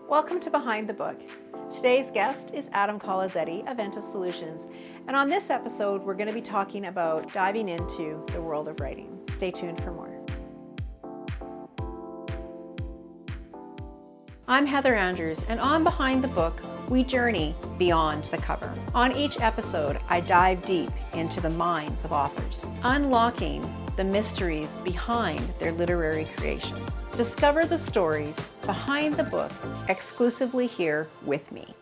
Welcome to Behind the Book. Today's guest is Adam Kolozetti of Enta Solutions. And on this episode, we're going to be talking about diving into the world of writing. Stay tuned for more. I'm Heather Andrews, and on Behind the Book, we journey beyond the cover. On each episode, I dive deep into the minds of authors, unlocking the mysteries behind their literary creations. Discover the stories behind the book exclusively here with me.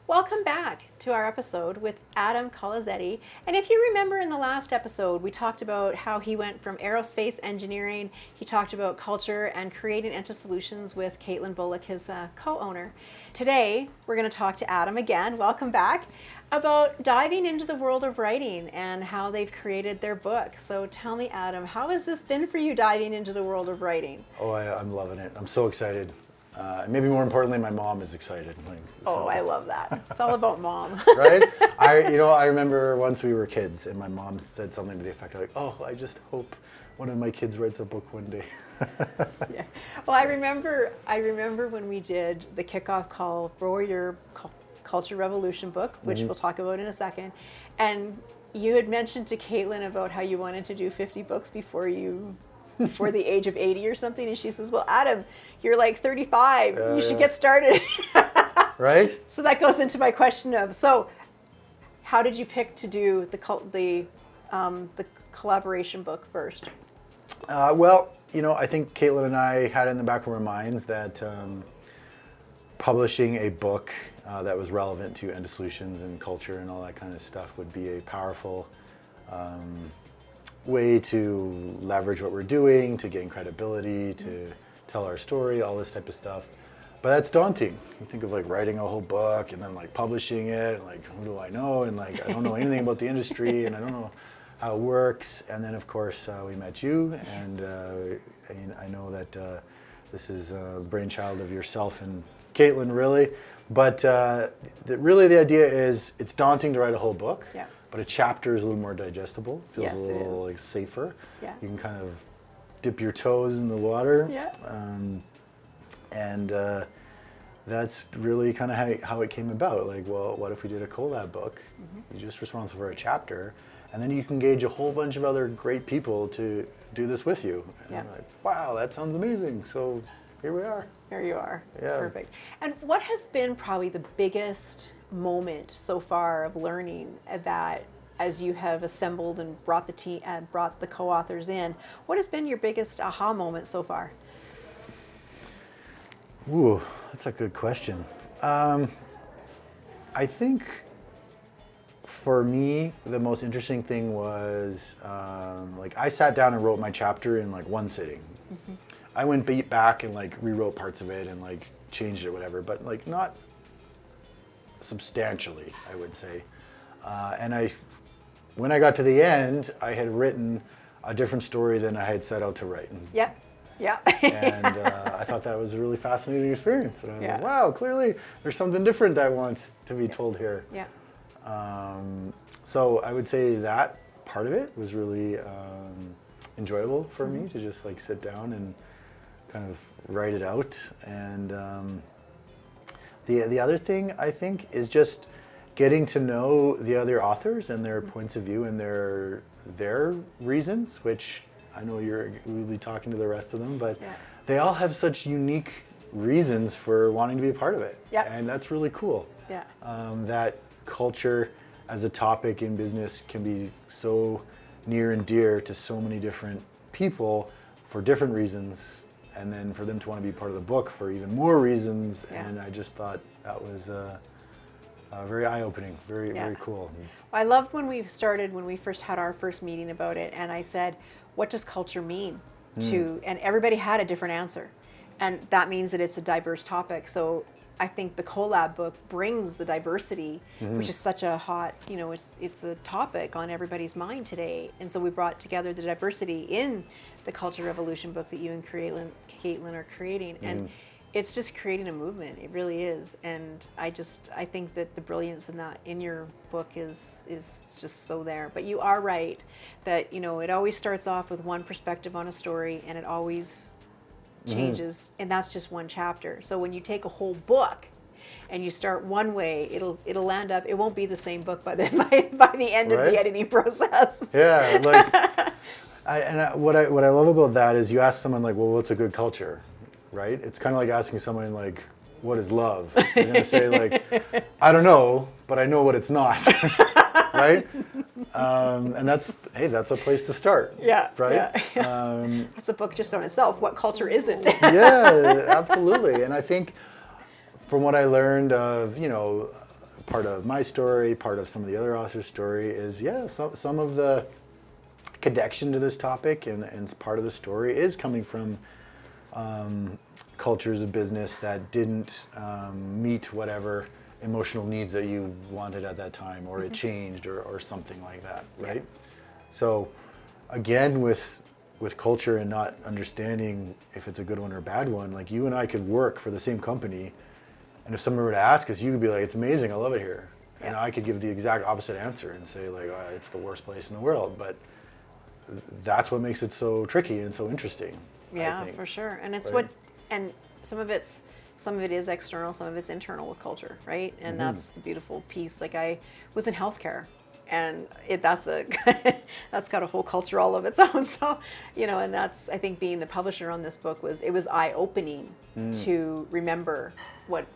Welcome back to our episode with Adam Kolozetti. And if you remember in the last episode, we talked about how he went from aerospace engineering. He talked about culture and creating Enta Solutions with Caitlin Bullock, his co-owner. Today, we're going to talk to Adam again, welcome back, about diving into the world of writing and how they've created their book. So tell me, Adam, how has this been for you diving into the world of writing? Oh, I'm loving it. I'm so excited. Maybe more importantly, my mom is excited. I love that. It's all about mom. Right? I remember once we were kids and my mom said something to the effect of like, oh, I just hope one of my kids writes a book one day. Yeah. Well, I remember when we did the kickoff call for your Culture Revolution book, which we'll talk about in a second. And you had mentioned to Caitlin about how you wanted to do 50 books before the age of 80 or something. And she says, well, Adam, you're like 35. You should get started. Right? So that goes into my question of, so how did you pick to do the collaboration book first? I think Caitlin and I had in the back of our minds that publishing a book that was relevant to Enta Solutions and culture and all that kind of stuff would be a powerful way to leverage what we're doing, to gain credibility, to tell our story, all this type of stuff. But that's daunting. You think of like writing a whole book and then like publishing it, and like who do I know? And like I don't know anything about the industry, and I don't know how it works. And then of course we met you, and I know that this is a brainchild of yourself and Caitlin, really. But really the idea is it's daunting to write a whole book. Yeah. But a chapter is a little more digestible. Feels Yes, a little like safer. Yeah. You can kind of dip your toes in the water. Yeah. And that's really kind of how it came about. Like, well, what if we did a collab book? You're just responsible for a chapter, and then you can engage a whole bunch of other great people to do this with you. And I'm like, wow, that sounds amazing. So here we are. Here you are. Yeah. Perfect. And what has been probably the biggest moment so far of learning that, as you have assembled and brought the team and brought the co-authors in, what has been your biggest aha moment so far? Ooh, that's a good question. I think for me, the most interesting thing was I sat down and wrote my chapter in like one sitting. I went back and like rewrote parts of it and like changed it, whatever, but like not substantially, I would say. And when I got to the end, I had written a different story than I had set out to write. Yeah. And I thought that was a really fascinating experience. And I was like, wow, clearly there's something different that wants to be told here. Yeah. So I would say that part of it was really enjoyable for me to just like sit down and kind of write it out. And the other thing I think is just getting to know the other authors and their points of view and their reasons, which I know we'll be talking to the rest of them, but they all have such unique reasons for wanting to be a part of it. Yeah. And that's really cool. Yeah. That culture as a topic in business can be so near and dear to so many different people for different reasons, and then for them to want to be part of the book for even more reasons. And I just thought that was very eye-opening, very cool. I loved when we first had our first meeting about it, and I said, what does culture mean to, and everybody had a different answer. And that means that it's a diverse topic. So I think the collab book brings the diversity, which is such a hot, it's a topic on everybody's mind today. And so we brought together the diversity in the Culture Revolution book that you and Caitlin are creating. And it's just creating a movement. It really is. And I think that the brilliance in your book is just so there. But you are right that, it always starts off with one perspective on a story, and it always changes, and that's just one chapter. So when you take a whole book and you start one way, it'll land up. It won't be the same book by the end of the editing process. Yeah, like what I love about that is you ask someone like, well, what's a good culture, right? It's kind of like asking someone like, what is love? They're gonna say like, I don't know, but I know what it's not, right? And that's a place to start. Yeah, right. Yeah. It's a book just on itself. What culture isn't? Yeah, absolutely. And I think from what I learned of, part of my story, part of some of the other authors' story is, some of the connection to this topic and part of the story is coming from cultures of business that didn't meet whatever emotional needs that you wanted at that time, or it changed, or something like that, right? Yeah. So again, with culture and not understanding if it's a good one or a bad one, like you and I could work for the same company, and if someone were to ask us, you could be like, it's amazing, I love it here. Yeah. And I could give the exact opposite answer and say like, oh, it's the worst place in the world. But that's what makes it so tricky and so interesting. Yeah, for sure. And it's right? And some of it is external, some of it's internal with culture, right? And that's the beautiful piece. Like I was in healthcare, and that's got a whole culture all of its own. So, and that's, I think, being the publisher on this book was eye-opening to remember what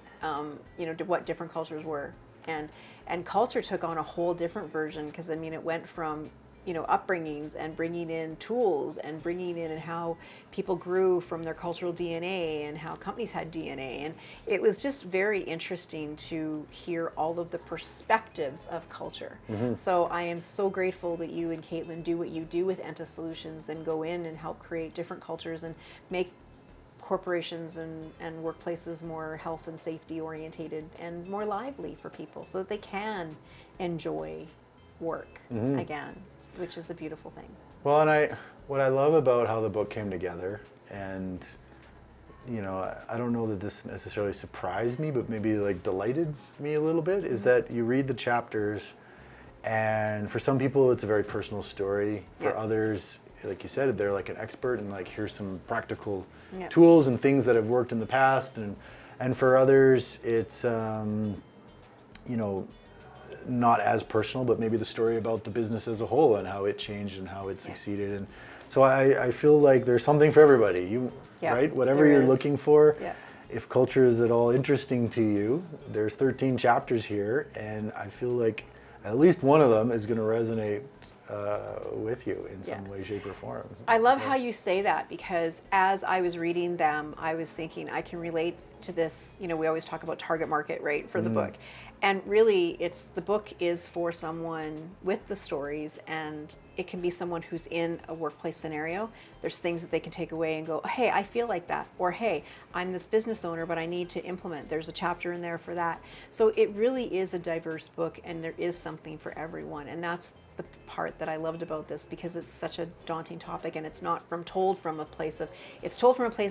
different cultures were, and culture took on a whole different version, because it went from upbringings and bringing in tools and bringing in how people grew from their cultural DNA and how companies had DNA. And it was just very interesting to hear all of the perspectives of culture. So I am so grateful that you and Caitlin do what you do with Enta Solutions and go in and help create different cultures and make corporations and workplaces more health and safety orientated and more lively for people so that they can enjoy work again, which is a beautiful thing. Well, and what I love about how the book came together, and I don't know that this necessarily surprised me, but maybe like delighted me a little bit, is that you read the chapters, and for some people it's a very personal story. For others, like you said, they're like an expert and like, here's some practical tools and things that have worked in the past, and for others it's not as personal, but maybe the story about the business as a whole and how it changed and how it succeeded. And so I feel like there's something for everybody, right? Whatever you're looking for. If culture is at all interesting to you, there's 13 chapters here, and I feel like at least one of them is going to resonate with you in some way, shape, or form. I love how you say that, because as I was reading them, I was thinking I can relate to this. We always talk about target market, right, for the book. And really, the book is for someone with the stories, and it can be someone who's in a workplace scenario. There's things that they can take away and go, hey, I feel like that. Or, hey, I'm this business owner, but I need to implement. There's a chapter in there for that. So it really is a diverse book, and there is something for everyone. And that's the part that I loved about this, because it's such a daunting topic, and it's not told from a place of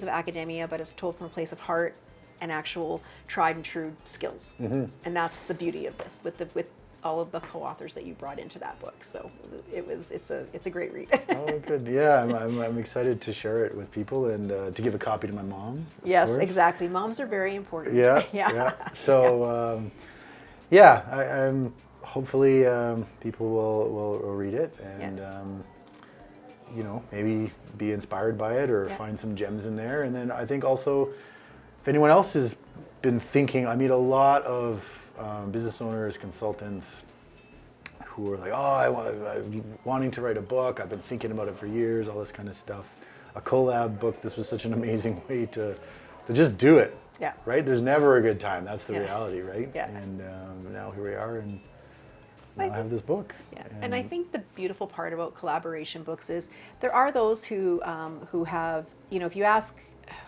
academia, but it's told from a place of heart and actual tried and true skills. And that's the beauty of this, with all of the co-authors that you brought into that book. So it's a great read. Oh, good. Yeah, I'm excited to share it with people and to give a copy to my mom. Yes, exactly. Moms are very important. Yeah. So I'm hopefully people will read it and maybe be inspired by it, or find some gems in there. And then I think also, if anyone else has been thinking, I meet a lot of business owners, consultants who are like, I'm wanting to write a book. I've been thinking about it for years, all this kind of stuff. A collab book, this was such an amazing way to just do it. Yeah. Right? There's never a good time. That's the reality, right? Yeah. And now here we are, and I have this book. Yeah. And I think the beautiful part about collaboration books is there are those who have, if you ask,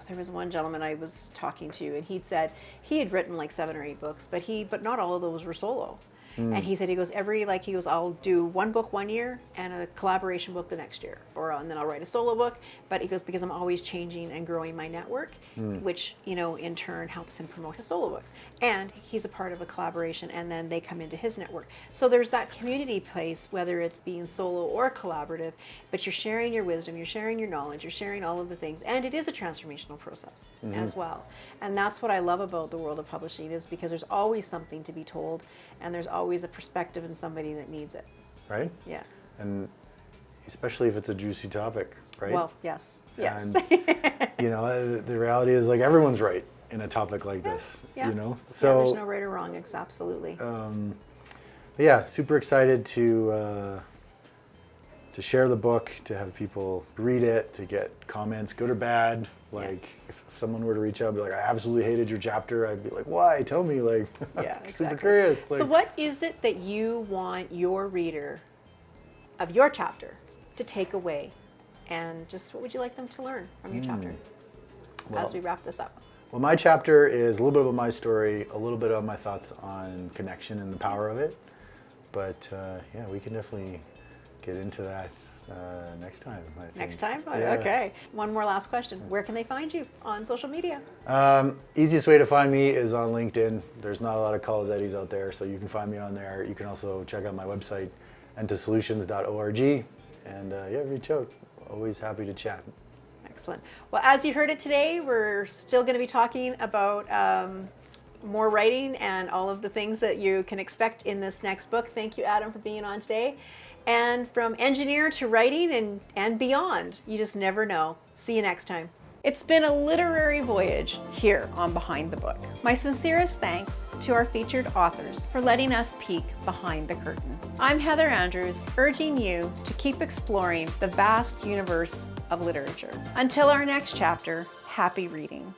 there was one gentleman I was talking to, and he'd said he had written like 7 or 8 books, but not all of those were solo. And he said, he goes, I'll do one book one year and a collaboration book the next year, and then I'll write a solo book. But he goes, because I'm always changing and growing my network, which, in turn helps him promote his solo books. And he's a part of a collaboration, and then they come into his network. So there's that community place, whether it's being solo or collaborative, but you're sharing your wisdom, you're sharing your knowledge, you're sharing all of the things, and it is a transformational process as well. And that's what I love about the world of publishing, is because there's always something to be told, and there's always a perspective in somebody that needs it. Right? Yeah. And especially if it's a juicy topic, right? Well, yes. And, the reality is, like, everyone's right in a topic like this, Yeah. So there's no right or wrong, absolutely. yeah, super excited to share the book, to have people read it, to get comments, good or bad. Like, if someone were to reach out and be like, I absolutely hated your chapter, I'd be like, why? Tell me, like, Yeah, super curious. So what is it that you want your reader of your chapter to take away? And just what would you like them to learn from your chapter as we wrap this up? Well, my chapter is a little bit about my story, a little bit of my thoughts on connection and the power of it. But yeah, we can definitely get into that next time, I think. Next time? Yeah. Okay. One more last question. Where can they find you on social media? Easiest way to find me is on LinkedIn. There's not a lot of Kolozettis out there, so you can find me on there. You can also check out my website, entasolutions.org. And yeah, reach out. Always happy to chat. Excellent. Well, as you heard it today, we're still going to be talking about more writing and all of the things that you can expect in this next book. Thank you, Adam, for being on today. And from engineer to writing and beyond, you just never know. See you next time. It's been a literary voyage here on Behind the Book. My sincerest thanks to our featured authors for letting us peek behind the curtain. I'm Heather Andrews, urging you to keep exploring the vast universe of literature. Until our next chapter, happy reading.